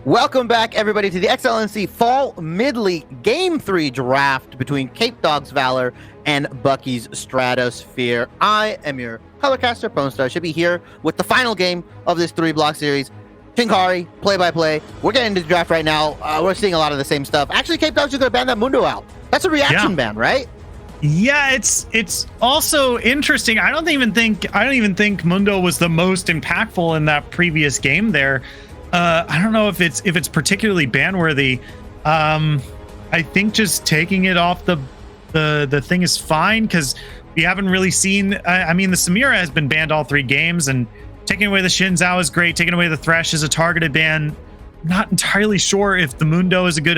Welcome back, everybody, to the XLNC Fall Mid-League Game 3 draft between Capedogs Valor and Bucky's Stratosphere. I am your colorcaster, Ponestar. Should be here with the final game of this 3-block series. Chinkari, play-by-play. We're getting into the draft right now. We're seeing a lot of the same stuff. Actually, Capedogs are going to ban that Mundo out. That's a reaction ban, right? Yeah, it's also interesting. I don't even think Mundo was the most impactful in that previous game there. I don't know if it's particularly ban worthy. I think just taking it off the thing is fine, because we haven't really seen. I mean, the Samira has been banned all 3 games, and taking away the Xin Zhao is great. Taking away the Thresh is a targeted ban. Not entirely sure if the Mundo is a good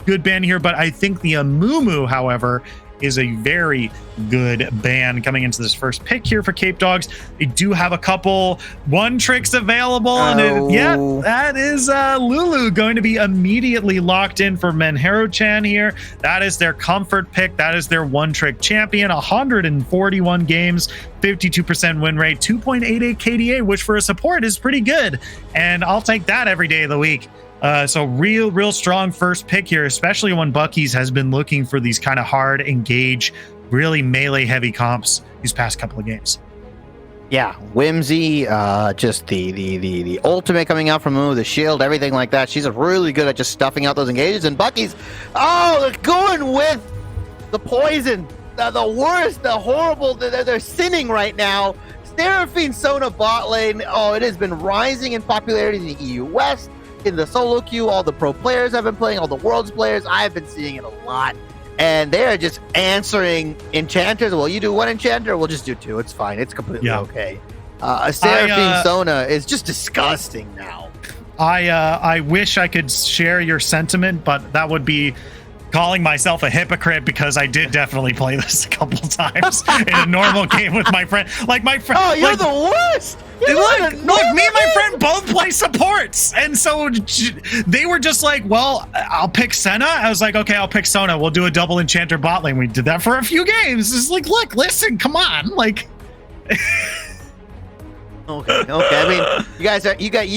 good ban here, but I think the Amumu, however, is a very good ban coming into this first pick here for Capedogs. They do have a couple one tricks available, and that is Lulu going to be immediately locked in for Menhero-chan here. That is their comfort pick. That is their one trick champion. 141 games, 52% win rate, 2.88 KDA, which for a support is pretty good, and I'll take that every day of the week. So real strong first pick here, especially when Bucky's has been looking for these kind of hard engage, really melee heavy comps these past couple of games. Yeah, Whimsy, just the ultimate coming out from Moo, the shield, everything like that. She's really good at just stuffing out those engages. And Bucky's, they're going with the poison, the worst, the horrible. They're sinning right now. Seraphine Sona bot lane. Oh, it has been rising in popularity in the EU West. In the solo queue, all the pro players have been playing, all the world's players, I've been seeing it a lot, and they're just answering enchanters. Well, you do one enchanter, we'll just do 2. It's fine. It's completely okay. Seraphine Sona is just disgusting now. I wish I could share your sentiment, but that would be calling myself a hypocrite, because I did definitely play this a couple times in a normal game with my friend. Like my friend. Oh, you're the worst. Look, me and my friend both play supports, and so they were just like, well, I'll pick Senna. I was like, okay, I'll pick Sona. We'll do a double enchanter bot lane. We did that for a few games. It's like, look, listen, come on, like. Okay. I mean, you got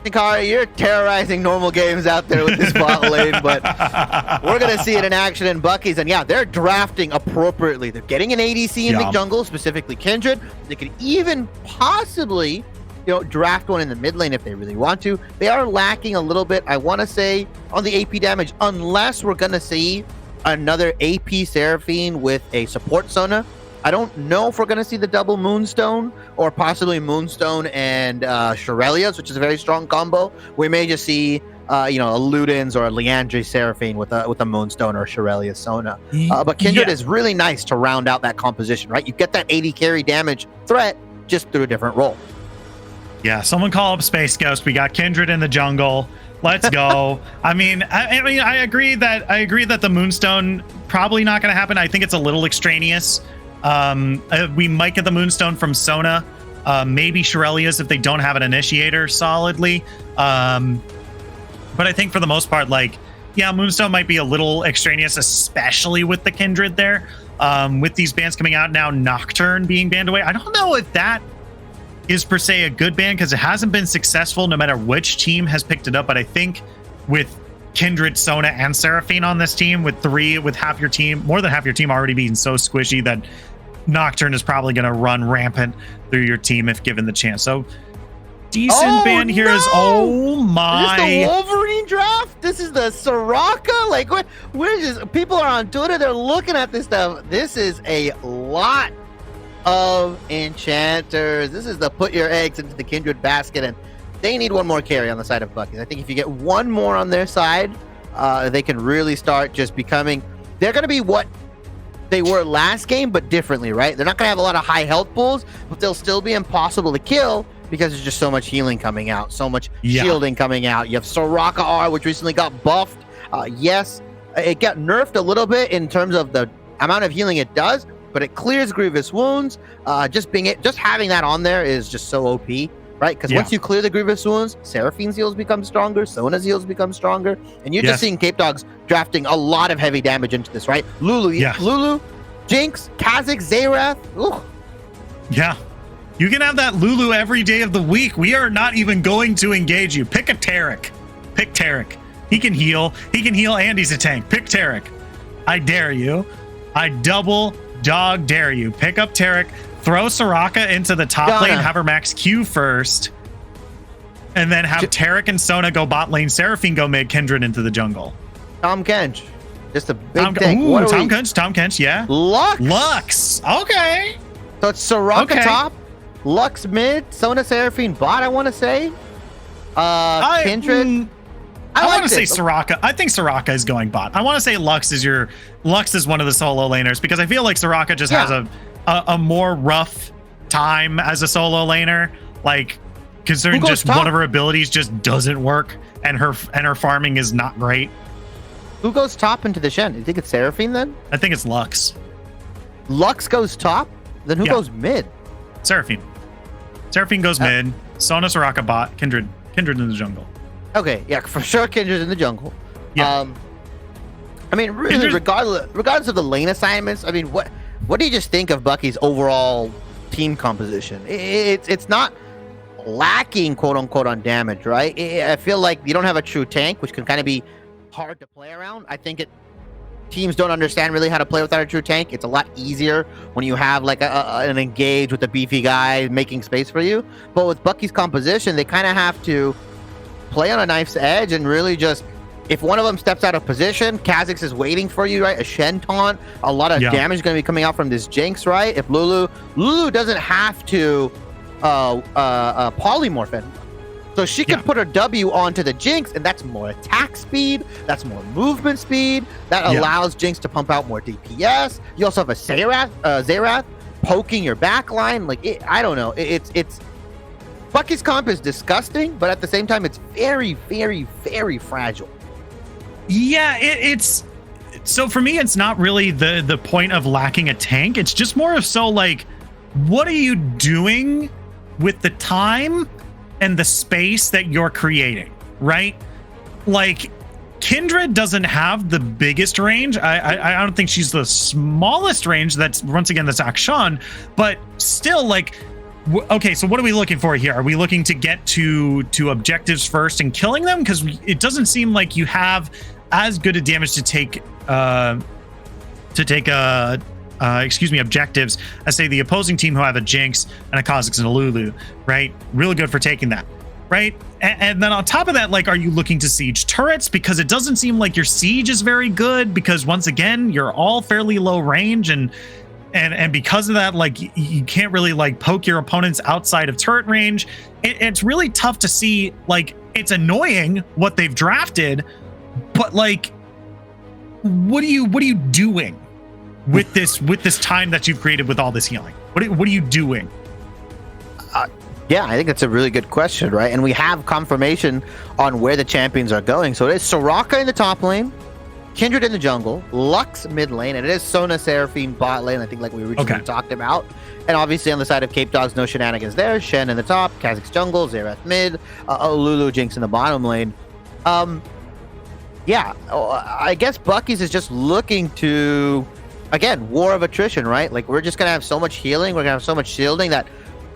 Chinkari, you're terrorizing normal games out there with this bot lane, but we're going to see it in action in Bucky's. And yeah, they're drafting appropriately. They're getting an ADC in the jungle, specifically Kindred. They could even possibly, draft one in the mid lane if they really want to. They are lacking a little bit, I want to say, on the AP damage, unless we're going to see another AP Seraphine with a support Sona. I don't know if we're going to see the double Moonstone, or possibly Moonstone and Shurelia's, which is a very strong combo. We may just see, a Ludens or a Liandry Seraphine with a Moonstone or Shurelia Sona. But Kindred is really nice to round out that composition, right? You get that 80 carry damage threat just through a different role. Yeah, someone call up Space Ghost. We got Kindred in the jungle. Let's go. I mean, I agree that the Moonstone probably not going to happen. I think it's a little extraneous. We might get the Moonstone from Sona, maybe Shurelia's if they don't have an initiator solidly. But I think for the most part, Moonstone might be a little extraneous, especially with the Kindred there. With these bans coming out now, Nocturne being banned away. I don't know if that is per se a good ban, because it hasn't been successful no matter which team has picked it up. But I think with Kindred, Sona, and Seraphine on this team, with half your team, more than half your team already being so squishy, that Nocturne is probably going to run rampant through your team if given the chance. So decent ban here is, oh my. Is this the Wolverine draft? This is the Soraka? Like, we're just, people are on Twitter, they're looking at this stuff. This is a lot of enchanters. This is the put your eggs into the Kindred basket, and they need one more carry on the side of Bucky's. I think if you get one more on their side, they can really start just becoming... They're going to be what they were last game, but differently, right? They're not going to have a lot of high health pools, but they'll still be impossible to kill because there's just so much healing coming out, so much shielding coming out. You have Soraka R, which recently got buffed. Yes, it got nerfed a little bit in terms of the amount of healing it does, but it clears grievous wounds. Just having that on there is just so OP. Right, because once you clear the grievous wounds, Seraphine's heals become stronger, Sona's heals become stronger, and you're just seeing Capedogs drafting a lot of heavy damage into this, right? Lulu, Jinx, Kha'Zix, Xayrath. Ooh. Yeah, You can have that Lulu every day of the week. We are not even going to engage you. Pick a Tarek. Pick Tarek. He can heal. He can heal and he's a tank. Pick Tarek. I dare you. I double dog dare you. Pick up Tarek. Throw Soraka into the top lane. Have her max Q first. And then have Tarek and Sona go bot lane. Seraphine go mid. Kindred into the jungle. Tom Kench. Just a big thing. Ooh, Tom Kench, yeah. Lux. Okay. So it's Soraka top, Lux mid, Sona Seraphine bot, I want to say. Kindred. I want to say Soraka. I think Soraka is going bot. I want to say Lux is one of the solo laners because I feel like Soraka just has a more rough time as a solo laner. Like, considering just one of her abilities just doesn't work and her farming is not great. Who goes top into the Shen? You think it's Seraphine then? I think it's Lux. Lux goes top? Then who goes mid? Seraphine. Seraphine goes mid. Sona, Soraka bot. Kindred in the jungle. Okay, yeah, for sure Kindred in the jungle. Yeah. I mean, really, regardless of the lane assignments, I mean, what do you just think of Bucky's overall team composition? It's not lacking, quote unquote, on damage, right? I feel like you don't have a true tank, which can kind of be hard to play around. I think teams don't understand really how to play without a true tank. It's a lot easier when you have like an engage with a beefy guy making space for you. But with Bucky's composition, they kind of have to play on a knife's edge and really just, if one of them steps out of position, Kha'Zix is waiting for you, right? A Shen taunt, a lot of damage is going to be coming out from this Jinx, right? If Lulu doesn't have to polymorph anymore. So she can put her W onto the Jinx, and that's more attack speed, that's more movement speed, that allows Jinx to pump out more DPS. You also have a Xerath poking your backline. Like, I don't know. It's Bucky's comp is disgusting, but at the same time, it's very, very, very fragile. Yeah, it's so for me, it's not really the point of lacking a tank. It's just more of so like, what are you doing with the time and the space that you're creating, right? Like, Kindred doesn't have the biggest range. I don't think she's the smallest range. That's once again, that's Akshan, but still, like, okay, so what are we looking for here? Are we looking to get to objectives first and killing them? Because it doesn't seem like you have as good a damage to take objectives as, say, the opposing team who have a Jinx and a Kha'Zix and a Lulu, right? Really good for taking that, right? And then on top of that, like, are you looking to siege turrets? Because it doesn't seem like your siege is very good, because once again, you're all fairly low range, and because of that, like, you can't really like poke your opponents outside of turret range. It's really tough to see. Like, it's annoying what they've drafted, but like, what are you doing with this time that you've created with all this healing? What are you doing? Yeah, I think that's a really good question, right? And we have confirmation on where the champions are going. So it is Soraka in the top lane, Kindred in the jungle, Lux mid lane, and it is Sona Seraphine bot lane, I think, like we originally talked about. And obviously on the side of Capedogs, no shenanigans there. Shen in the top, Kha'Zix jungle, Xerath mid, Lulu Jinx in the bottom lane. Yeah, I guess Bucky's is just looking to, again, war of attrition, right? Like, we're just going to have so much healing, we're going to have so much shielding that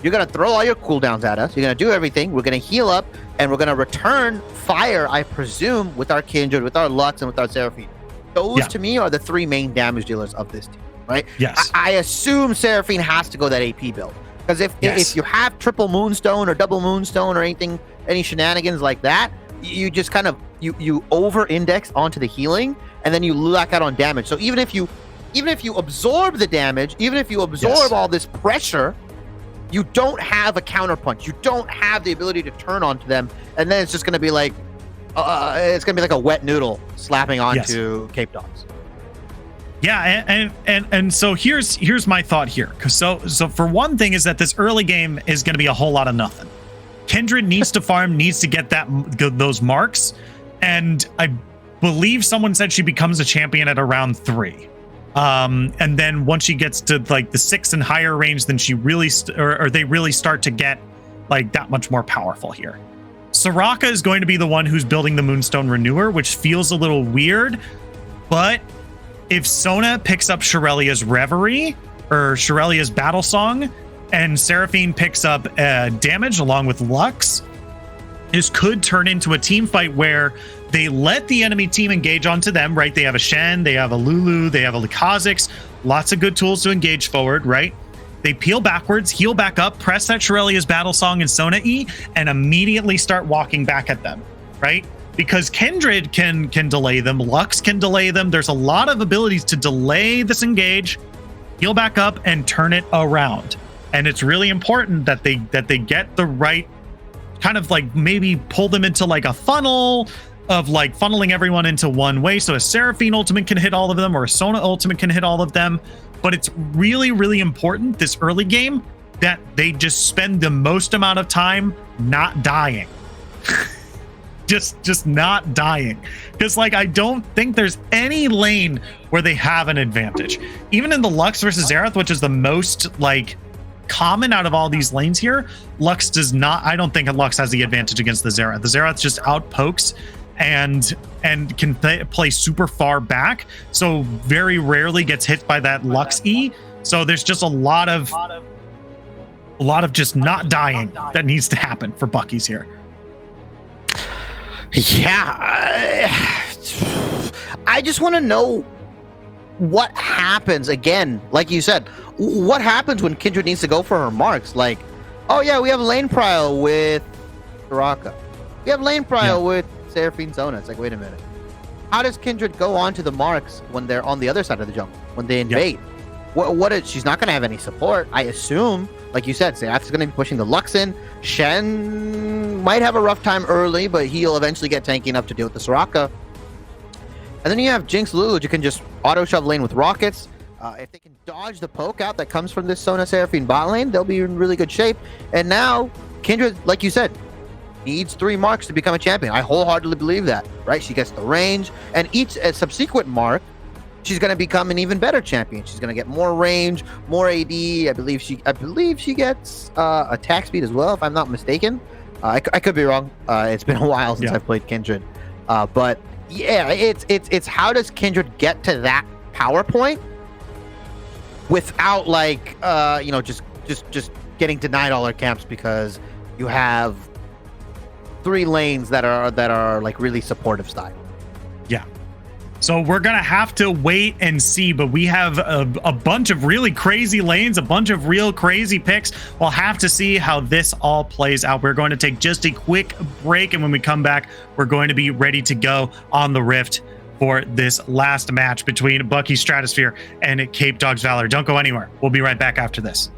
you're going to throw all your cooldowns at us, you're going to do everything, we're going to heal up, and we're going to return fire, I presume, with our Kindred, with our Lux, and with our Seraphine. Those, to me, are the three main damage dealers of this team, right? Yes. I assume Seraphine has to go that AP build. Because if you have triple Moonstone or double Moonstone or anything, any shenanigans like that, you just kind of, you over-index onto the healing, and then you lack out on damage. So even if you absorb the damage, even if you absorb all this pressure, you don't have a counterpunch. You don't have the ability to turn onto them, and then it's just going to be like, a wet noodle slapping onto Capedogs. Yeah, and so here's my thought here. So for one thing is that this early game is going to be a whole lot of nothing. Kindred needs to farm, needs to get those marks, and I believe someone said she becomes a champion at around 3. And then once she gets to like the 6 and higher range, then she really they really start to get like that much more powerful here. Soraka is going to be the one who's building the Moonstone Renewer, which feels a little weird, but if Sona picks up Shirelia's Reverie or Shirelia's Battle Song, and Seraphine picks up damage along with Lux, this could turn into a team fight where they let the enemy team engage onto them, right? They have a Shen, they have a Lulu, they have a Kha'Zix, lots of good tools to engage forward, right? They peel backwards, heal back up, press that Shirelia's Battle Song and Sona E, and immediately start walking back at them, right? Because Kindred can delay them, Lux can delay them. There's a lot of abilities to delay this engage, heal back up, and turn it around. And it's really important that they get the right kind of like maybe pull them into like a funnel of like funneling everyone into one way. So a Seraphine ultimate can hit all of them or a Sona ultimate can hit all of them. But it's really, really important this early game that they just spend the most amount of time not dying. just not dying. Because like I don't think there's any lane where they have an advantage. Even in the Lux versus Xerath, which is the most like common out of all these lanes here, Lux does not. I don't think Lux has the advantage against the Xerath. The Xerath just outpokes and can play super far back, so very rarely gets hit by that Lux E. So there's just a lot of just not dying that needs to happen for Bucky's here. Yeah, I just want to know what happens again. Like you said, what happens when Kindred needs to go for her marks? Like, oh yeah, we have lane prio with Soraka. We have lane prio with Seraphine Sona. It's like, wait a minute. How does Kindred go on to the marks when they're on the other side of the jungle, when they invade? What is, she's not going to have any support, I assume. Like you said, Seraph's going to be pushing the Lux in. Shen might have a rough time early, but he'll eventually get tanky enough to deal with the Soraka. And then you have Jinx Lulu, you can just auto-shove lane with rockets. If they can dodge the poke out that comes from this Sona Seraphine bot lane, they'll be in really good shape. And now, Kindred, like you said, needs 3 marks to become a champion. I wholeheartedly believe that, right? She gets the range, and each subsequent mark, she's going to become an even better champion. She's going to get more range, more AD. I believe she gets attack speed as well, if I'm not mistaken. I could be wrong. It's been a while since I've played Kindred. But yeah, it's how does Kindred get to that power point without like just getting denied all her camps because you have 3 lanes that are like really supportive style. Yeah. So we're going to have to wait and see, but we have a bunch of really crazy lanes, a bunch of real crazy picks. We'll have to see how this all plays out. We're going to take just a quick break, and when we come back, we're going to be ready to go on the Rift for this last match between Bucky Stratosphere and Capedogs Valor. Don't go anywhere. We'll be right back after this.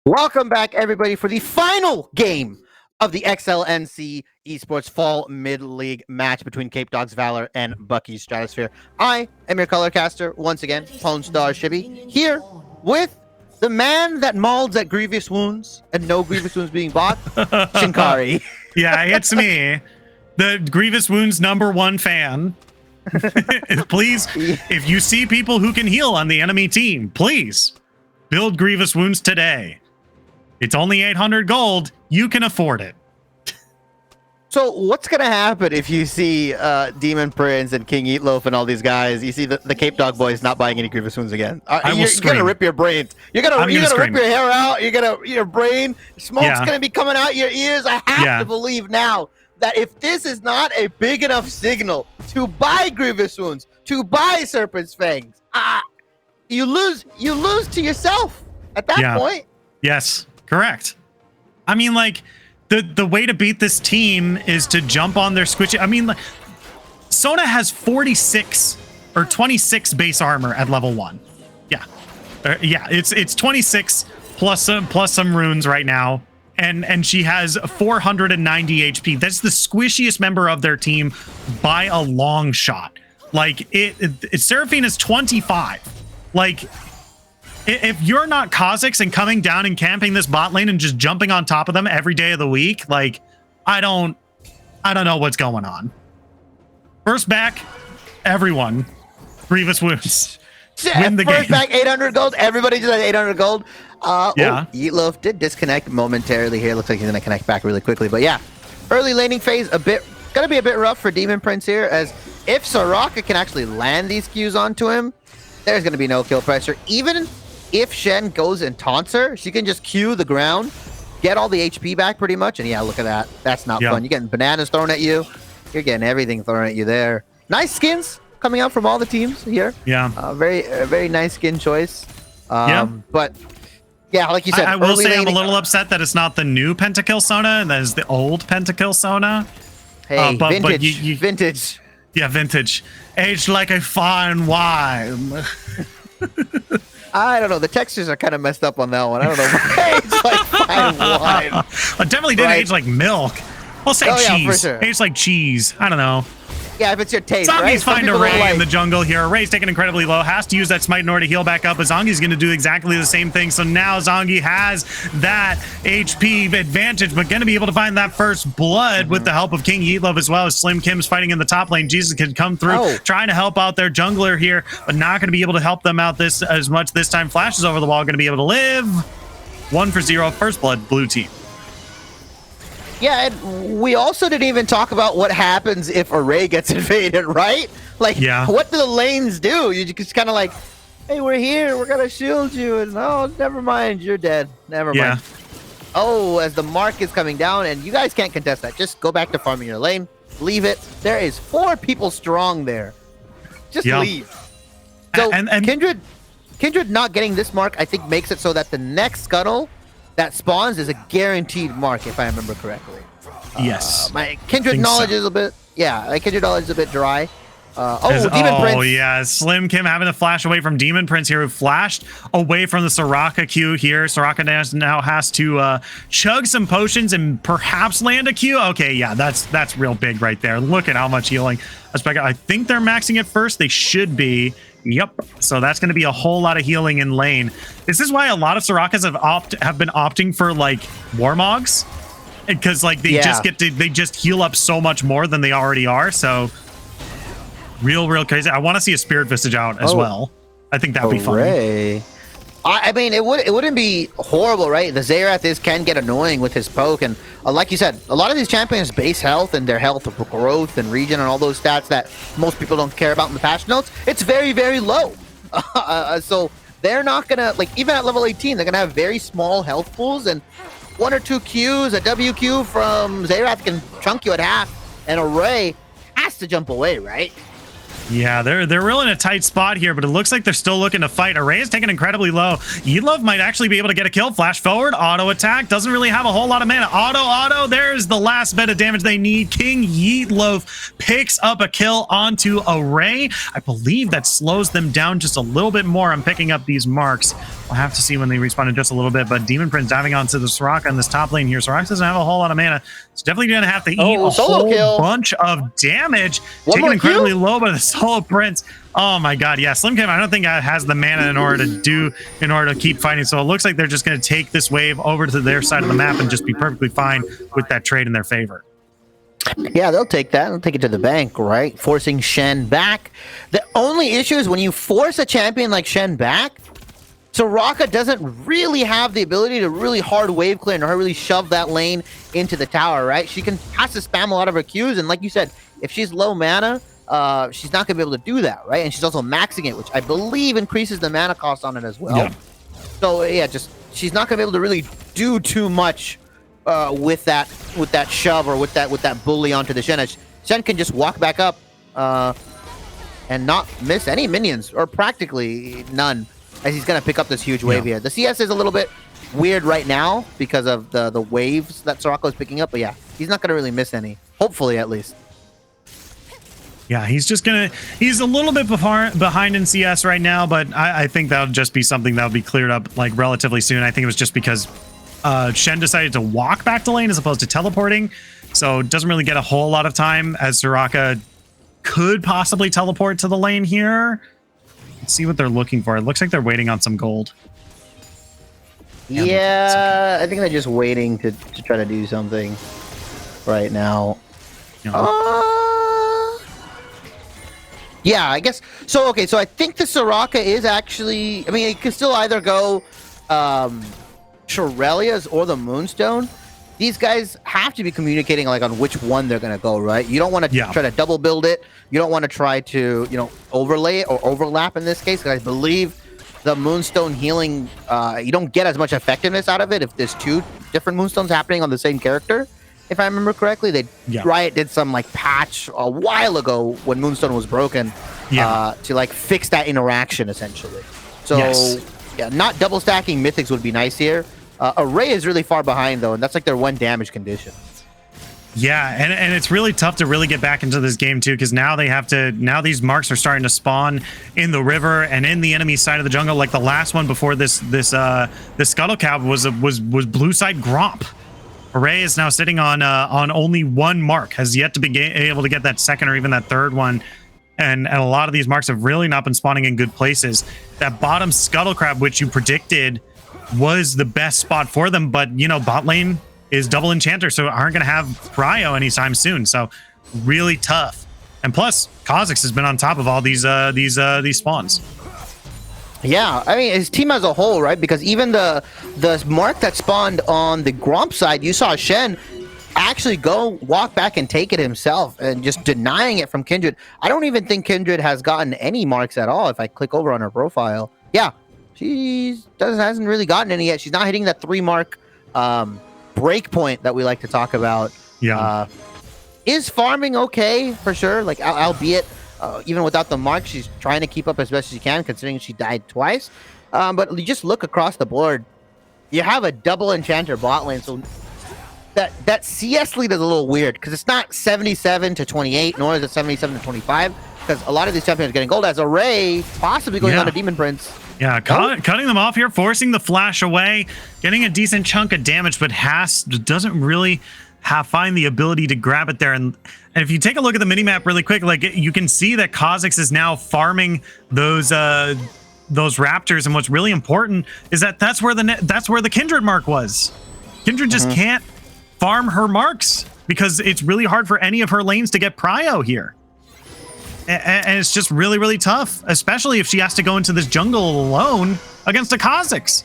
Welcome back, everybody, for the final game of the XLNC Esports Fall Mid-League match between Capedogs, Valor, and Bucky Stratosphere. I am your color caster, once again, Pwn Star Shibby, here with the man that mauls at grievous wounds and no grievous wounds being bought, Shinkari. Yeah, it's me, the grievous wounds #1 fan. Please, if you see people who can heal on the enemy team, please build grievous wounds today. It's only 800 gold. You can afford it. So what's going to happen if you see Demon Prince and King Eatloaf and all these guys? You see the Capedog boys not buying any grievous wounds again. You're going to rip your brains. You're going to rip your hair out. Your brain, smoke's going to be coming out your ears. I have to believe now that if this is not a big enough signal to buy grievous wounds, to buy Serpent's Fangs, you lose to yourself at that point. Yes. Correct. I mean, like, the way to beat this team is to jump on their squishy. I mean, like, Sona has 46 or 26 base armor at level 1. Yeah. It's 26 plus some runes right now. And she has 490 HP. That's the squishiest member of their team by a long shot. Like, Seraphine is 25. Like, if you're not Kha'Zix and coming down and camping this bot lane and just jumping on top of them every day of the week, like, I don't know what's going on. First back, everyone, grievous wounds. Win the game. First back, 800 gold. Everybody just has 800 gold. Eatloaf did disconnect momentarily here. Looks like he's gonna connect back really quickly. But yeah, early laning phase gonna be a bit rough for Demon Prince here, as if Soraka can actually land these Qs onto him, there's gonna be no kill pressure. Even if Shen goes and taunts her, she can just Q the ground, get all the HP back pretty much, and yeah, look at that. That's not fun. You're getting bananas thrown at you. You're getting everything thrown at you there. Nice skins coming out from all the teams here. Yeah. Very nice skin choice. But yeah, like you said, I will say I'm a little upset that it's not the new Pentakill Sona, and that is the old Pentakill Sona. Hey, vintage. Yeah, vintage. Aged like a fine wine. I don't know. The textures are kind of messed up on that one. I don't know. It's like fine wine. I definitely didn't age like milk. We'll say cheese. Yeah, for sure. Age like cheese. I don't know. Yeah, if it's your taste, Zongi's find a Ray in the jungle here. Ray's taken incredibly low. Has to use that smite in order to heal back up, but Zongi's going to do exactly the same thing. So now Zongi has that HP advantage, but going to be able to find that first blood with the help of King Eatloaf, as well as Slim Kim's fighting in the top lane. Jesus can come through, trying to help out their jungler here, but not going to be able to help them out as much this time. Flash is over the wall, going to be able to live. 1 for 0, first blood, blue team. Yeah, and we also didn't even talk about what happens if Array gets invaded, right? Like, what do the lanes do? You just kind of like, hey, we're here, we're gonna shield you, and oh, never mind, you're dead. Never mind. Oh, as the mark is coming down, and you guys can't contest that. Just go back to farming your lane. Leave it. There is 4 people strong there. Just leave. So and Kindred not getting this mark, I think, makes it so that the next scuttle that spawns is a guaranteed mark, if I remember correctly. Yes. My Kindred knowledge is a bit, my Kindred knowledge is a bit dry. Demon Prince. Oh, yeah. Slim Kim having to flash away from Demon Prince here, who flashed away from the Soraka Q here. Soraka now has to chug some potions and perhaps land a Q. Okay, yeah, that's real big right there. Look at how much healing. I think they're maxing it first. They should be. Yep. So that's going to be a whole lot of healing in lane. This is why a lot of Sorakas have been opting for like Warmogs, because like they just heal up so much more than they already are. So real crazy. I want to see a Spirit Visage out as well. I think that'd be fun. I mean, it wouldn't be horrible, right? The Xerath can get annoying with his poke, and like you said, a lot of these champions base health and their health of growth and regen and all those stats that most people don't care about in the patch notes. It's very, very low. So they're not gonna, like, even at level 18, they're gonna have very small health pools, and 1 or 2 Qs, a WQ from Xerath can chunk you at half, and Array has to jump away, right? Yeah, they're really in a tight spot here, but it looks like they're still looking to fight. Array is taken incredibly low. Yeetlove might actually be able to get a kill. Flash forward, auto attack. Doesn't really have a whole lot of mana. Auto. There's the last bit of damage they need. King Yeetlove picks up a kill onto Array. I believe that slows them down just a little bit more. I'm picking up these marks. We'll have to see when they respawn in just a little bit, but Demon Prince diving onto the Soraka in this top lane here. Soraka doesn't have a whole lot of mana. It's definitely going to have to eat a whole bunch of damage. Taken incredibly low by the Solo Prince. Oh my god, yeah. Slim Kim, I don't think has the mana in order to keep fighting. So it looks like they're just going to take this wave over to their side of the map and just be perfectly fine with that trade in their favor. Yeah, they'll take that. They'll take it to the bank, right? Forcing Shen back. The only issue is when you force a champion like Shen back, Soraka doesn't really have the ability to really hard wave clear and really shove that lane into the tower, right? She has to spam a lot of her Qs, and like you said, if she's low mana, she's not going to be able to do that, right? And she's also maxing it, which I believe increases the mana cost on it as well. Yeah. So yeah, she's not going to be able to really do too much with that shove or with that bully onto the Shen. Shen can just walk back up and not miss any minions, or practically none, as he's going to pick up this huge wave here. The CS is a little bit weird right now because of the waves that Soraka is picking up, but yeah, he's not going to really miss any, hopefully at least. Yeah, he's a little bit behind in CS right now, but I think that'll just be something that'll be cleared up like relatively soon. I think it was just because Shen decided to walk back to lane as opposed to teleporting, so it doesn't really get a whole lot of time, as Soraka could possibly teleport to the lane here. Let's see what they're looking for. It looks like they're waiting on some gold. Yeah, I think they're just waiting to try to do something right now. Yeah, I guess so. Okay, so I think the Soraka is actually, I mean, it could still either go Shurelia's or the Moonstone. These guys have to be communicating like on which one they're gonna go, right? You don't want to try to double build it. You don't want to try to, overlay it or overlap in this case, because I believe the Moonstone healing, you don't get as much effectiveness out of it if there's two different Moonstones happening on the same character. If I remember correctly, Riot did some like patch a while ago when Moonstone was broken to like fix that interaction essentially. So yeah, not double stacking mythics would be nice here. Array is really far behind though, and that's like their one damage condition. Yeah, and it's really tough to really get back into this game too, because now these marks are starting to spawn in the river and in the enemy side of the jungle. Like the last one before this Scuttle Cab was blue side Gromp. Array is now sitting on only one mark, has yet to be able to get that second or even that third one. And a lot of these marks have really not been spawning in good places. That bottom Scuttle Crab, which you predicted was the best spot for them, but bot lane is double enchanter, so aren't going to have cryo anytime soon. So really tough. And plus, Kha'Zix has been on top of all these spawns. Yeah, I mean, his team as a whole, right? Because even the mark that spawned on the Gromp side, you saw Shen actually go walk back and take it himself and just denying it from Kindred. I don't even think Kindred has gotten any marks at all. If I click over on her profile, yeah, she hasn't really gotten any yet. She's not hitting that 3 mark break point that we like to talk about. Yeah, is farming okay for sure? Like, albeit even without the mark, she's trying to keep up as best as she can, considering she died twice. But you just look across the board, you have a double enchanter bot lane, so that CS lead is a little weird because it's not 77 to 28, nor is it 77 to 25, because a lot of these champions are getting gold, as Array possibly going on to Demon Prince. Yeah, cutting them off here, forcing the flash away, getting a decent chunk of damage, but doesn't really find the ability to grab it there. And if you take a look at the minimap really quick, like you can see that Kha'Zix is now farming those raptors, and what's really important is that's where the Kindred mark was. Kindred just can't farm her marks because it's really hard for any of her lanes to get prio here. And it's just really, really tough, especially if she has to go into this jungle alone against a Kha'Zix.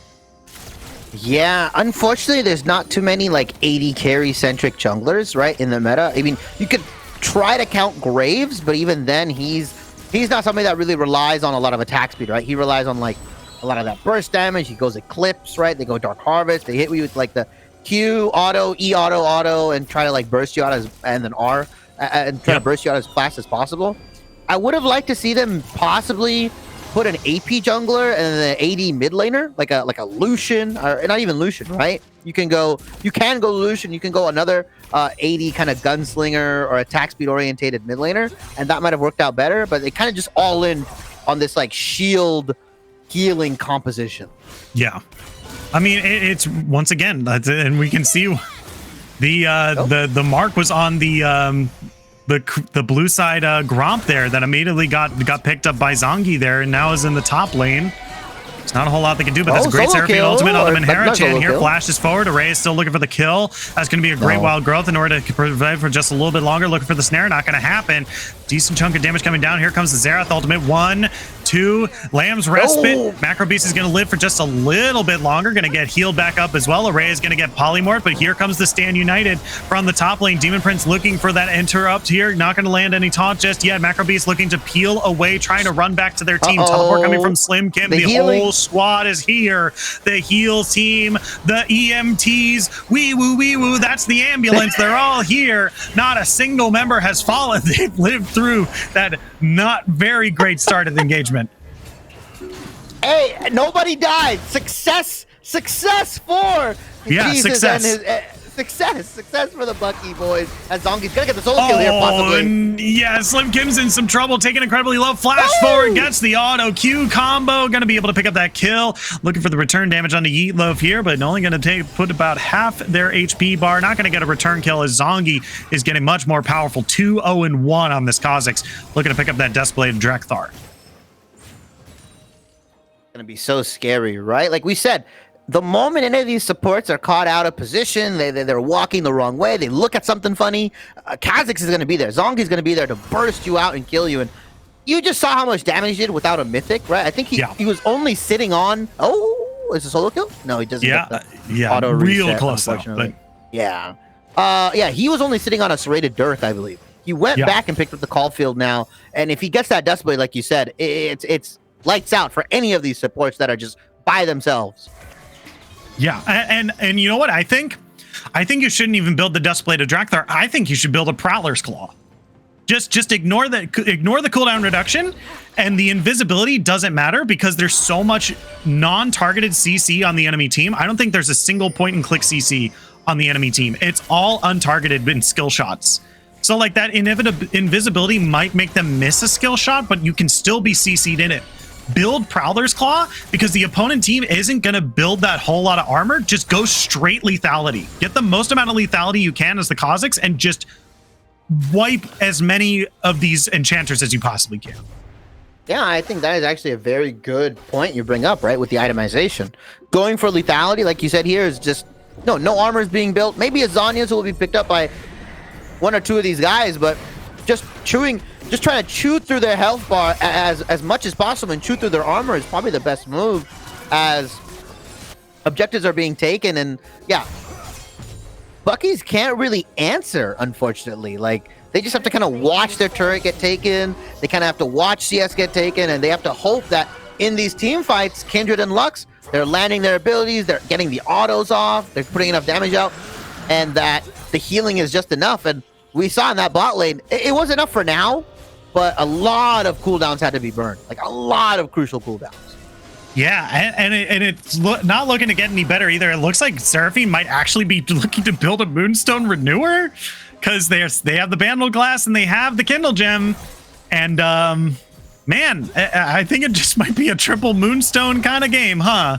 Yeah, unfortunately, there's not too many like 80 carry-centric junglers, right, in the meta. I mean, you could try to count Graves, but even then, he's not somebody that really relies on a lot of attack speed, right? He relies on like a lot of that burst damage. He goes Eclipse, right? They go Dark Harvest. They hit you with like the Q, auto, E, auto, and try to like burst you out and then R, and try to burst you out as fast as possible. I would have liked to see them possibly put an AP jungler and an AD mid laner, like a Lucian, or not even Lucian, right? You can go Lucian, you can go another AD kind of gunslinger or attack speed orientated mid laner, and that might have worked out better. But they kind of just all in on this like shield healing composition. Yeah, I mean it's once again, and we can see the mark was on the blue side Gromp there that immediately got picked up by Zongi there, and now is in the top lane. There's not a whole lot they can do, but that's a great Seraphine ultimate on the Manhara-chan here. Flashes forward. Array is still looking for the kill. That's going to be a great wild growth in order to provide for just a little bit longer. Looking for the snare. Not going to happen. Decent chunk of damage coming down. Here comes the Xerath ultimate. 1, 2. Lamb's Respite. Macro Beast is going to live for just a little bit longer. Going to get healed back up as well. Array is going to get polymorphed, but here comes the Stand United from the top lane. Demon Prince looking for that interrupt here. Not going to land any taunt just yet. Macro Beast looking to peel away, trying to run back to their team. Teleport coming from Slim Kim. The whole squad is here. The heal team, the EMTs, wee woo, that's the ambulance. They're all here. Not a single member has fallen. They've lived through that not very great start of the engagement. Hey, nobody died. Success for Jesus success. And success for the Bucky boys. As Zongi's gonna get the solo kill here, possibly. And yeah, Slim Kim's in some trouble, taking incredibly low. Flash forward, gets the auto Q combo, gonna be able to pick up that kill. Looking for the return damage on the Yeet Loaf here, but only gonna put about half their HP bar. Not gonna get a return kill as Zongi is getting much more powerful. 2-0-1 on this Kha'Zix. Looking to pick up that Duskblade Drekthar. Gonna be so scary, right? Like we said, the moment any of these supports are caught out of position, they're walking the wrong way, they look at something funny, Kha'Zix is going to be there. Zongi's going to be there to burst you out and kill you. And you just saw how much damage he did without a mythic, right? I think he was only sitting on... Oh, is it a solo kill? No, he doesn't get the auto reset, real close unfortunately. though, but... Yeah. He was only sitting on a serrated Dirk, I believe. He went back and picked up the Caulfield now, and if he gets that Duskblade, like you said, it's lights out for any of these supports that are just by themselves. Yeah, and you know what? I think you shouldn't even build the Duskblade of Drekthar. I think you should build a Prowler's Claw. Just ignore the cooldown reduction, and the invisibility doesn't matter because there's so much non-targeted CC on the enemy team. I don't think there's a single point and click CC on the enemy team. It's all untargeted in skill shots. So like that invisibility might make them miss a skill shot, but you can still be CC'd in it. Build Prowler's Claw because the opponent team isn't going to build that whole lot of armor. Just go straight lethality. Get the most amount of lethality you can as the Kha'Zix and just wipe as many of these enchanters as you possibly can. Yeah, I think that is actually a very good point you bring up, right, with the itemization. Going for lethality, like you said here, is just... No armor is being built. Maybe a Zhonya's will be picked up by one or two of these guys, but just trying to chew through their health bar as much as possible and chew through their armor is probably the best move as objectives are being taken. And yeah, Bucky's can't really answer, unfortunately. Like, they just have to kind of watch their turret get taken. They kind of have to watch CS get taken, and they have to hope that in these team fights, Kindred and Lux, they're landing their abilities, they're getting the autos off, they're putting enough damage out, and that the healing is just enough. And we saw in that bot lane, it was enough for now, but a lot of cooldowns had to be burned. Like, a lot of crucial cooldowns. Yeah, and it's not looking to get any better either. It looks like Seraphine might actually be looking to build a Moonstone Renewer because they have the Bandle Glass and they have the Kindle Gem. And, man, I think it just might be a triple Moonstone kind of game, huh?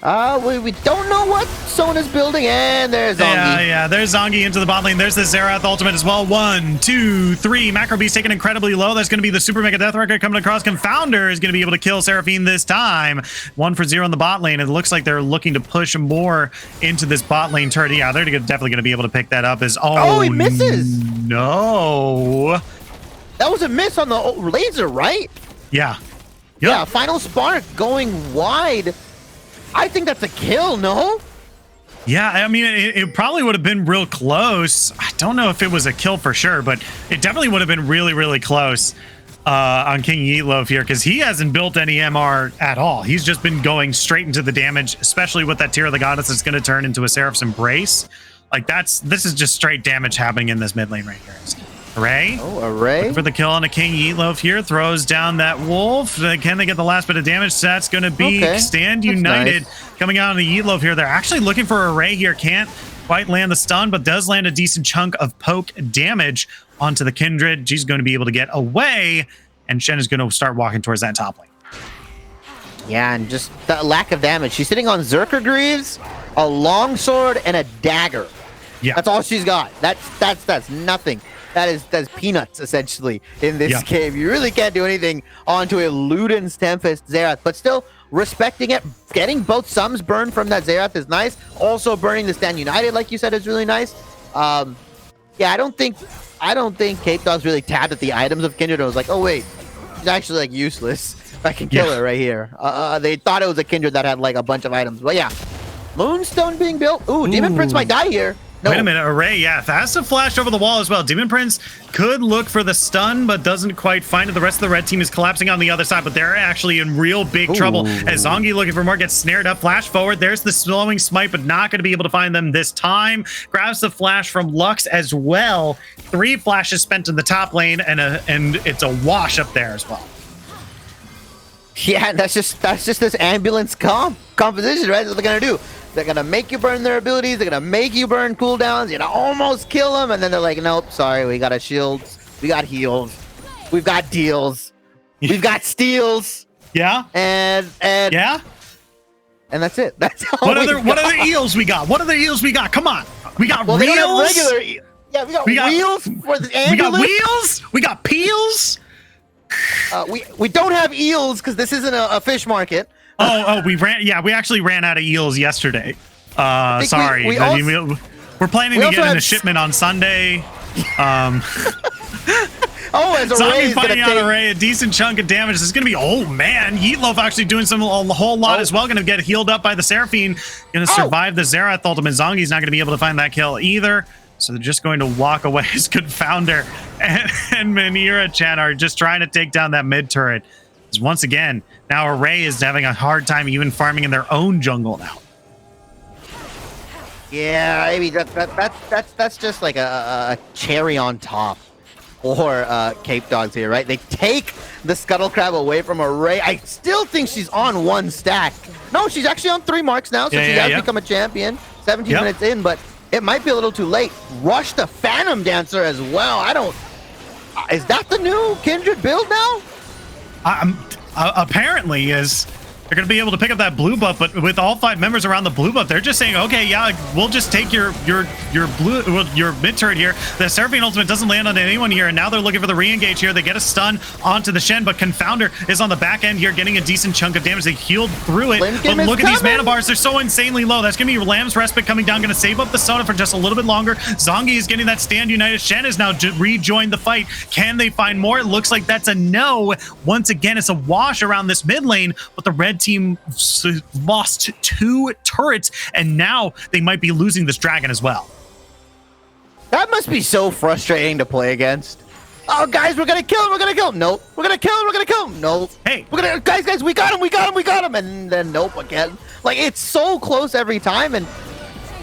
We don't know what Sona's building, and there's Zongi. Yeah, there's Zongi into the bot lane. There's the Xerath ultimate as well. 1, 2, 3. Macro Beast taken incredibly low. That's going to be the Super Mega Death Record coming across. Confounder is going to be able to kill Seraphine this time. 1 for 0 in the bot lane. It looks like they're looking to push more into this bot lane turret. Yeah, they're definitely going to be able to pick that up as... Oh, he misses! No! That was a miss on the laser, right? Yeah. Yep. Yeah, Final Spark going wide. I think that's a kill, no? Yeah, I mean, it probably would have been real close. I don't know if it was a kill for sure, but it definitely would have been really, really close on King Yeetloaf here because he hasn't built any MR at all. He's just been going straight into the damage, especially with that Tear of the Goddess that's going to turn into a Seraph's Embrace. Like, this is just straight damage happening in this mid lane right here. Array. Oh, Array. Looking for the kill on a King Eatloaf here. Throws down that Wolf. Can they get the last bit of damage? That's going to be Stand United coming out on the Eatloaf here. They're actually looking for Array here. Can't quite land the stun, but does land a decent chunk of poke damage onto the Kindred. She's going to be able to get away, and Shen is going to start walking towards that top lane. Yeah, and just the lack of damage. She's sitting on Zerker Greaves, a longsword, and a dagger. Yeah, that's all she's got. That's nothing. That's peanuts essentially in this game. You really can't do anything onto a Luden's Tempest Xerath, but still respecting it. Getting both sums burned from that Xerath is nice. Also burning the Stand United, like you said, is really nice. Yeah, I don't think Capedogs really tapped at the items of Kindred and was like, oh wait, she's actually like useless. I can kill her right here. They thought it was a Kindred that had like a bunch of items, but yeah. Moonstone being built. Ooh, Demon Prince might die here. No. Wait a minute, Array, fast and flash over the wall as well. Demon Prince could look for the stun, but doesn't quite find it. The rest of the red team is collapsing on the other side, but they're actually in real big trouble. As Zongi looking for more gets snared up. Flash forward. There's the slowing smite, but not going to be able to find them this time. Grabs the flash from Lux as well. 3 flashes spent in the top lane, and it's a wash up there as well. Yeah, that's just this ambulance composition, right? That's what they're gonna do. They're gonna make you burn their abilities. They're gonna make you burn cooldowns. You're gonna almost kill them, and then they're like, "Nope, sorry, we got a shields, we got heals, we've got deals, we've got steals." Yeah. And yeah. And that's it. That's all. What other eels we got? What other eels we got? Come on, we got reels. Yeah, we got wheels for the ambulance. We got wheels. We got peels. We don't have eels because this isn't a fish market. We actually ran out of eels yesterday. Sorry. We're planning to get in a shipment on Sunday. As Array is finding out Array a decent chunk of damage. This is gonna be Eatloaf actually doing a whole lot as well. Gonna get healed up by the Seraphine. Gonna survive the Xerath ultimate. Zongi's not gonna be able to find that kill either. So they're just going to walk away as Confounder and Manira Chan are just trying to take down that mid turret. Because once again, now Array is having a hard time even farming in their own jungle now. Yeah, I mean that's just like a cherry on top for Capedogs here, right? They take the Scuttle Crab away from Array. I still think she's on 1 stack. No, she's actually on 3 marks now, so she has become a champion. 17 minutes in, but it might be a little too late. Rush the Phantom Dancer as well. Is that the new Kindred build now? Apparently is. They're going to be able to pick up that blue buff, but with all 5 members around the blue buff, they're just saying, okay, yeah, we'll just take your mid turret here. The Seraphine ultimate doesn't land on anyone here, and now they're looking for the re-engage here. They get a stun onto the Shen, but Confounder is on the back end here, getting a decent chunk of damage. They healed through it, but look at these mana bars. They're so insanely low. That's going to be Lamb's Respite coming down, going to save up the Sona for just a little bit longer. Zongi is getting that Stand United. Shen has now rejoined the fight. Can they find more? It looks like that's a no. Once again, it's a wash around this mid lane, but the red team lost 2 turrets, and now they might be losing this dragon as well. That must be so frustrating to play against. Oh, guys, we're gonna kill him. We're gonna kill him. Nope. We're gonna kill him. We're gonna kill him. Nope. Hey, we're gonna guys, we got him. We got him. We got him. And then nope again. Like, it's so close every time. And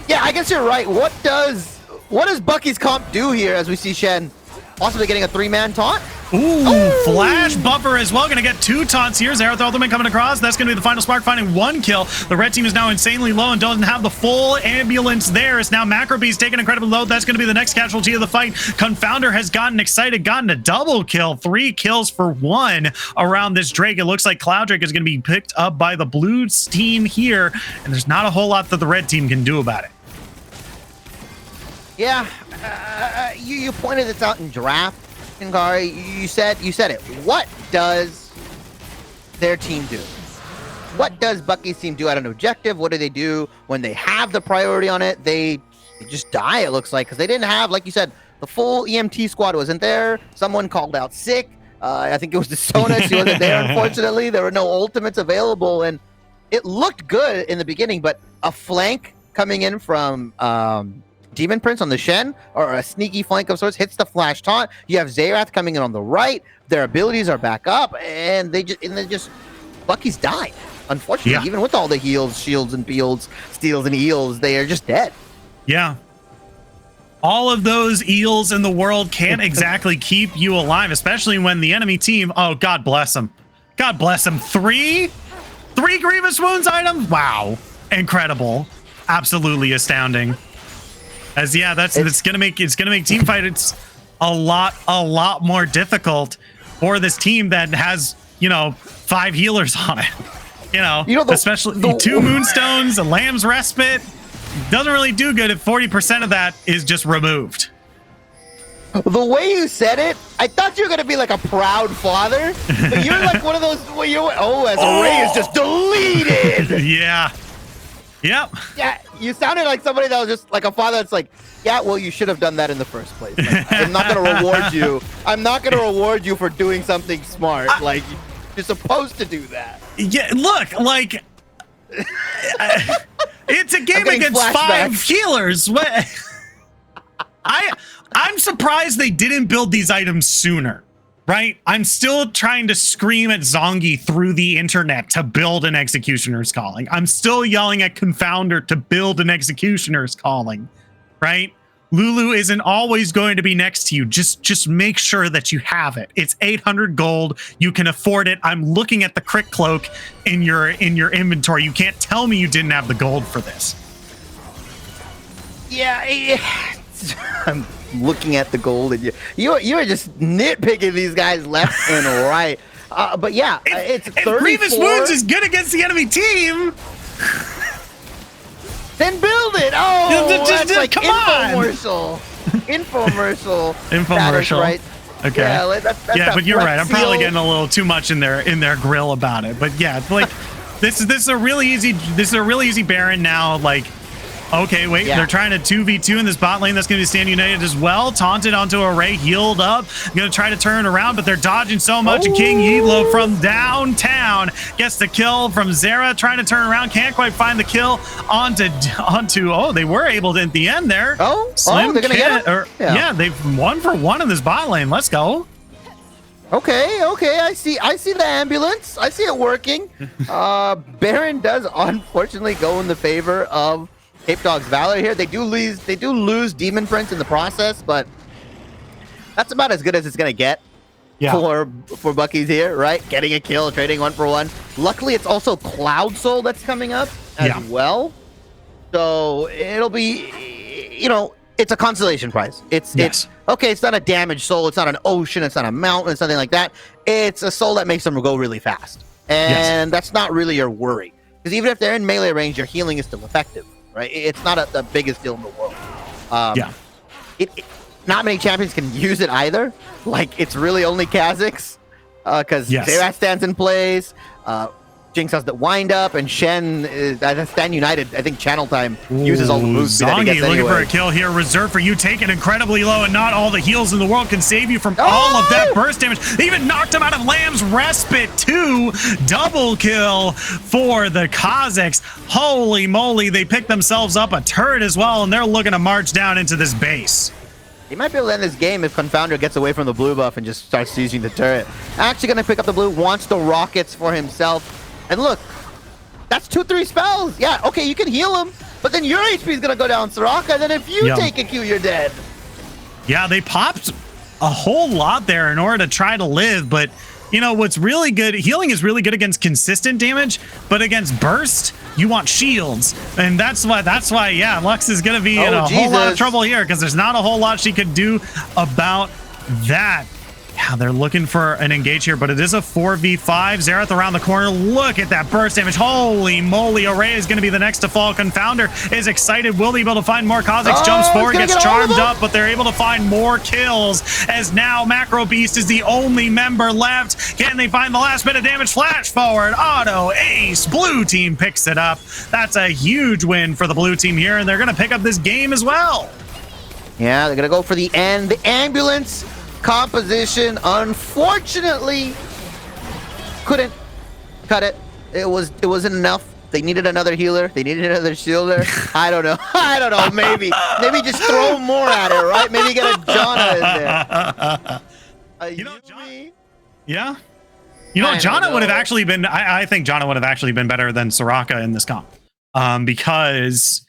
yeah, I guess you're right. What does Bucky's comp do here as we see Shen possibly getting a 3-man taunt? Ooh, flash buffer as well. Gonna get 2 taunts here. Xerath ultimate coming across. That's gonna be the final spark, finding 1 kill. The red team is now insanely low and doesn't have the full ambulance there. It's now Macrobee's taking incredibly low. That's gonna be the next casualty of the fight. Confounder has gotten excited, gotten a double kill. 3 kills for 1 around this Drake. It looks like Cloud Drake is gonna be picked up by the blue team here, and there's not a whole lot that the red team can do about it. Yeah, you pointed this out in draft. Gary, you said it. What does their team do? What does Bucky's team do at an objective? What do they do when they have the priority on it? They just die, it looks like, because they didn't have, like you said, the full EMT squad wasn't there. Someone called out sick. I think it was the Sona. She wasn't there, unfortunately. There were no ultimates available, and it looked good in the beginning, but a flank coming in from Demon Prince on the Shen, or a sneaky flank of sorts, hits the flash taunt. You have Xerath coming in on the right. Their abilities are back up, and Bucky's died. Unfortunately, even with all the heals, shields, and fields, steals, and eels, they are just dead. Yeah. all of those eels in the world can't exactly keep you alive, especially when the enemy team, oh, God bless them. God bless them. Three grievous wounds items. Wow. Incredible. Absolutely astounding. As yeah, it's gonna make team fights a lot more difficult for this team that has, you know, 5 healers on it. You know, especially 2 moonstones, a lamb's respite. Doesn't really do good if 40% of that is just removed. The way you said it, I thought you were gonna be like a proud father, but you're like one of those where you're as Array is just deleted. Yeah. Yep. Yeah, you sounded like somebody that was just like a father that's like, yeah, well, you should have done that in the first place. Like, I'm not gonna reward you. I'm not gonna reward you for doing something smart. Like, you're supposed to do that. Yeah, look, like it's a game against flashbacks. 5 healers. What? I'm surprised they didn't build these items sooner, right? I'm still trying to scream at Zongi through the internet to build an Executioner's Calling. I'm still yelling at Confounder to build an Executioner's Calling, right? Lulu isn't always going to be next to you. Just make sure that you have it. It's 800 gold. You can afford it. I'm looking at the crit cloak in your inventory. You can't tell me you didn't have the gold for this. Yeah, I'm looking at the gold, and you are just nitpicking these guys left and right. But yeah, it's 34. Grievous Wounds is good against the enemy team. Then build it. Oh, that's like come infomercial. Infomercial, right? Okay. Yeah, that's but you're right. I'm probably getting a little too much in their grill about it. But yeah, like this is a really easy Baron now. Like, okay, wait, they're trying to 2v2 in this bot lane. That's going to be Stand United as well. Taunted onto Array, healed up. Going to try to turn around, but they're dodging so much. Oh. King Yidlo from downtown gets the kill from Zera. Trying to turn around, can't quite find the kill onto. Oh, they were able to at the end there. They're going to get it? Yeah, they've 1-for-1 in this bot lane. Let's go. Okay, I see the ambulance. I see it working. Baron does unfortunately go in the favor of Capedogs Valor here. They do lose Demon Prince in the process, but that's about as good as it's gonna get for Bucky's here, right? Getting a kill, trading 1-for-1. Luckily, it's also Cloud Soul that's coming up as well. So it'll be, you know, it's a consolation prize. It's okay. It's not a damaged soul. It's not an ocean. It's not a mountain. It's something like that. It's a soul that makes them go really fast, and that's not really your worry, because even if they're in melee range, your healing is still effective. Right, it's not the biggest deal in the world. Not many champions can use it either. Like, it's really only Kha'Zix, because Zerath stands in place. Jinx has the wind up, and Shen is Stand United. I think Channel Time uses all the moves. Zongi looking for a kill here. Reserve for you, taken incredibly low, and not all the heals in the world can save you from all of that burst damage. They even knocked him out of Lamb's Respite too. Double kill for the Kha'Zix. Holy moly, they picked themselves up a turret as well, and they're looking to march down into this base. He might be able to end this game if Confounder gets away from the blue buff and just starts using the turret. Actually going to pick up the blue, wants the rockets for himself. And look, that's 2-3 spells. Yeah, okay, you can heal him, but then your HP is going to go down, Soraka, and then if you take a Q, you're dead. Yeah, they popped a whole lot there in order to try to live, but, you know, what's really good, healing is really good against consistent damage, but against burst, you want shields. And that's why, yeah, Lux is going to be in a whole lot of trouble here, because there's not a whole lot she could do about that. Yeah, they're looking for an engage here, but it is a 4v5. Zerath around the corner. Look at that burst damage. Holy moly. Array is going to be the next to fall. Confounder is excited. Will they be able to find more? Kha'Zix jumps forward, gets charmed up, but they're able to find more kills, as now Macro Beast is the only member left. Can they find the last bit of damage? Flash forward. Auto ace. Blue team picks it up. That's a huge win for the blue team here, and they're going to pick up this game as well. Yeah, they're going to go for the end. The ambulance composition, unfortunately, couldn't cut it. It wasn't enough. They needed another healer. They needed another shielder. I don't know. Maybe just throw more at it, right? Maybe get a Janna in there. You know, Janna would have actually been. I think Janna would have actually been better than Soraka in this comp, because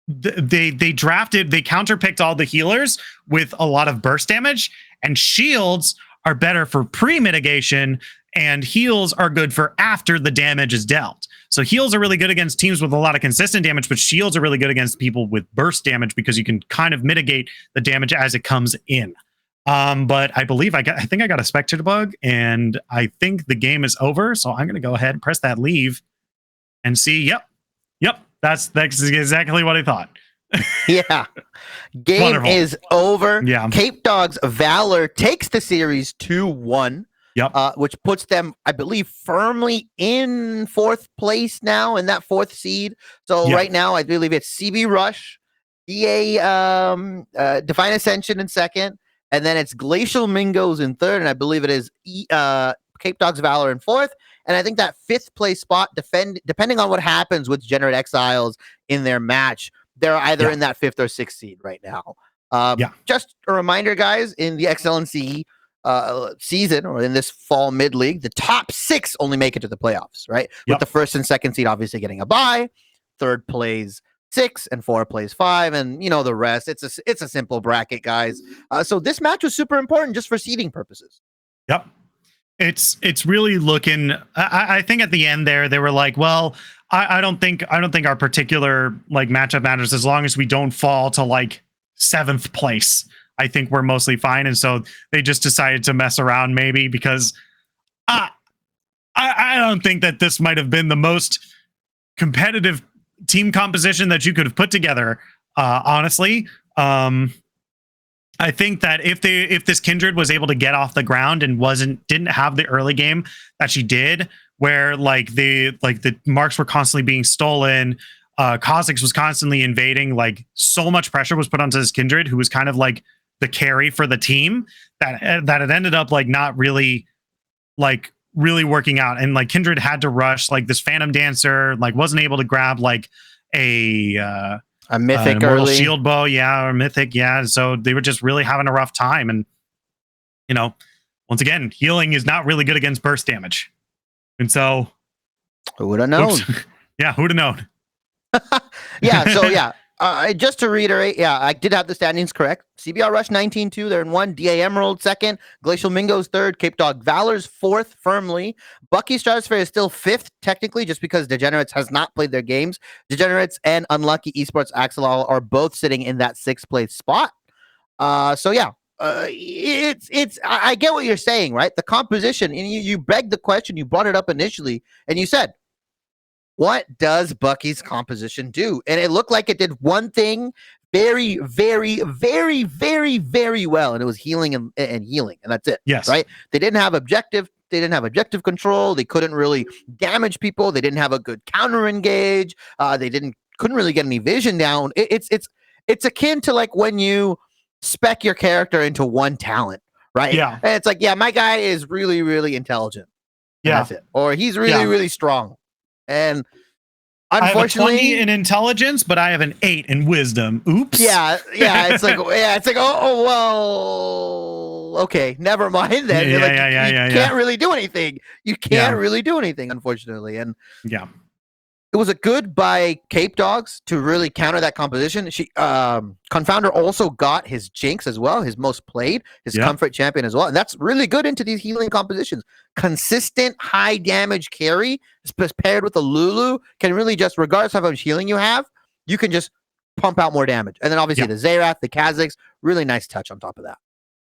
they counterpicked all the healers with a lot of burst damage, and shields are better for pre-mitigation, and heals are good for after the damage is dealt. So heals are really good against teams with a lot of consistent damage, but shields are really good against people with burst damage because you can kind of mitigate the damage as it comes in. But I believe I think I got a spectator bug, and I think the game is over. So I'm going to go ahead and press that leave and see. Yep. That's exactly what I thought. Yeah. Game Wonderful. is over. Yeah. Capedogs Valor takes the series 2-1. Yep. Which puts them, I believe, firmly in 4th place now in that 4th seed. So right now, I believe it's CB Rush, EA Divine Ascension in 2nd, and then it's Glacial Mingos in 3rd, and I believe it is Capedogs Valor in 4th. And I think that 5th place spot, depending on what happens with Degenerate Exiles in their match, they're either in that 5th or 6th seed right now. Just a reminder, guys, in the XLNC season, or in this fall mid-league, the top 6 only make it to the playoffs, right? With the 1st and 2nd seed obviously getting a bye, 3rd plays 6 and 4 plays 5, and you know the rest. It's a simple bracket, guys. So this match was super important just for seeding purposes. Yep. It's really looking. I think at the end there they were like, well, I don't think our particular like matchup matters as long as we don't fall to like 7th place. I think we're mostly fine, and so they just decided to mess around maybe because I don't think that this might have been the most competitive team composition that you could have put together. Honestly, I think that if this Kindred was able to get off the ground and didn't have the early game that she did, where like the marks were constantly being stolen, Kha'Zix was constantly invading, like so much pressure was put onto this Kindred, who was kind of like the carry for the team, that it ended up like not really working out. And like Kindred had to rush like this Phantom Dancer, like wasn't able to grab like a mythic Immortal early shield bow, or mythic, so they were just really having a rough time. And you know, once again, healing is not really good against burst damage, and so who would have known? Who would have known? Just to reiterate, I did have the standings correct. CBR Rush 19-2, they're in 1. DA Emerald 2nd, Glacial Mingo's 3rd, Capedog Valor's 4th firmly. Bucky Stratosphere is still 5th technically, just because Degenerates has not played their games. Degenerates and Unlucky Esports Axelol are both sitting in that 6th place spot. I get what you're saying, right? The composition, and you begged the question, you brought it up initially, and you said, what does Bucky's composition do? And it looked like it did one thing very, very, very, very, very well, and it was healing and healing, and that's it. Yes. Right? They didn't have objective. They didn't have objective control. They couldn't really damage people. They didn't have a good counter engage. They couldn't really get any vision down. It's akin to like when you spec your character into one talent, right? Yeah. And it's like, my guy is really, really intelligent. Yeah. That's it. Or he's really, really strong. And unfortunately, I have a 20 in intelligence, but I have an 8 in wisdom. Oops. It's like, well, okay, never mind then. You can't really do anything. You can't really do anything, unfortunately. And it was a good by Capedogs to really counter that composition. She Confounder also got his Jinx as well, his most played, his comfort champion as well, and that's really good into these healing compositions. Consistent high damage carry paired with a Lulu can really just, regardless of how much healing you have, you can just pump out more damage. And then obviously the Zerath, the Kha'Zix, really nice touch on top of that.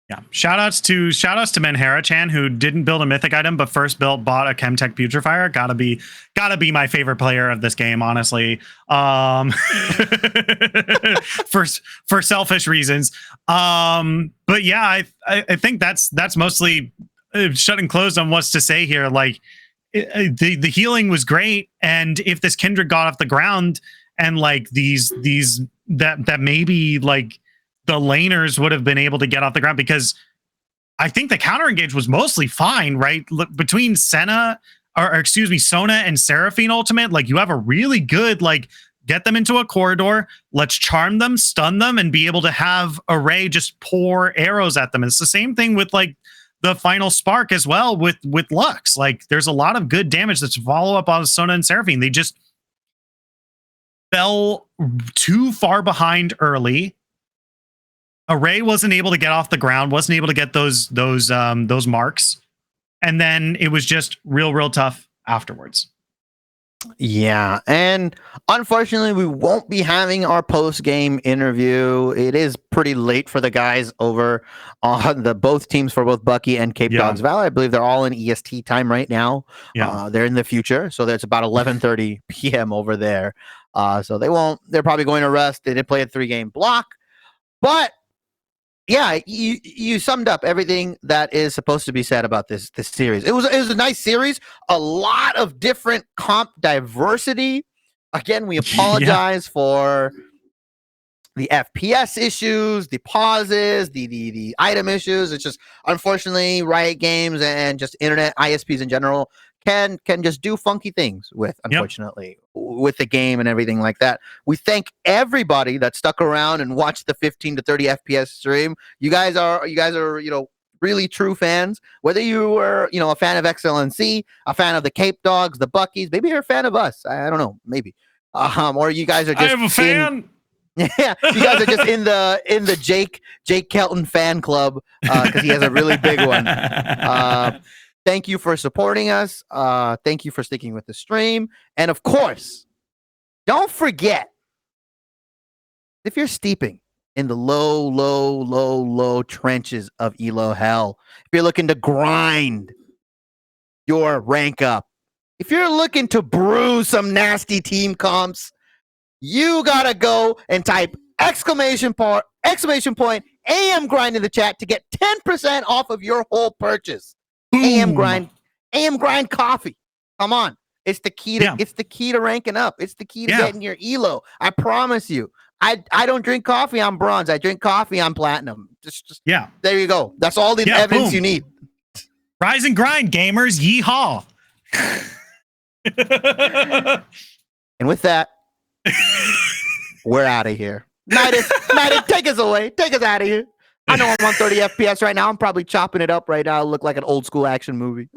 Yeah. Shout outs to Menhera-chan, who didn't build a mythic item, but first bought a Chemtech Putrefier. Gotta be my favorite player of this game, honestly. For selfish reasons. But yeah, I think that's mostly shut and closed on what's to say here. Like the healing was great, and if this Kindred got off the ground and like these that maybe like the laners would have been able to get off the ground, because I think the counter engage was mostly fine, right? Between Sona and Seraphine ultimate, like you have a really good, like, get them into a corridor, let's charm them, stun them, and be able to have Array just pour arrows at them. It's the same thing with like the final spark as well with Lux. Like there's a lot of good damage that's follow up on Sona and Seraphine. fell too far behind early. Array wasn't able to get off the ground, wasn't able to get those marks, and then it was just real tough afterwards. Yeah, and unfortunately, we won't be having our post-game interview. It is pretty late for the guys over on the both teams for both Bucky and Capedogs Valor. I believe they're all in EST time right now. Yeah, they're in the future, so that's about 11:30 p.m. over there. So they won't. They're probably going to rest. They did play a 3-game block, but yeah, you summed up everything that is supposed to be said about this series. It was a nice series, a lot of different comp diversity. Again, we apologize for the FPS issues, the pauses, the item issues. It's just unfortunately Riot Games and just internet ISPs in general can just do funky things with, unfortunately, with the game and everything like that. We thank everybody that stuck around and watched the 15 to 30 FPS stream. You guys are really true fans. Whether you were a fan of XLNC, a fan of the Capedogs, the Buckies, maybe you're a fan of us. I don't know, maybe. Or you guys are just I am a fan. Yeah, you guys are just in the Jake Kelton fan club because he has a really big one. Thank you for supporting us. Thank you for sticking with the stream. And of course, don't forget, if you're steeping in the low trenches of Elo hell, if you're looking to grind your rank up, if you're looking to brew some nasty team comps, you gotta go and type exclamation point AM grind in the chat to get 10% off of your whole purchase. AM grind coffee. Come on. It's the key to ranking up. It's the key to getting your elo. I promise you. I don't drink coffee on bronze. I drink coffee on platinum. Just there you go. That's all the evidence you need. Rise and grind, gamers. Yeehaw. And with that, we're out of here. Nighted, take us away. Take us out of here. I know I'm on 30 FPS right now. I'm probably chopping it up right now. Look like an old school action movie.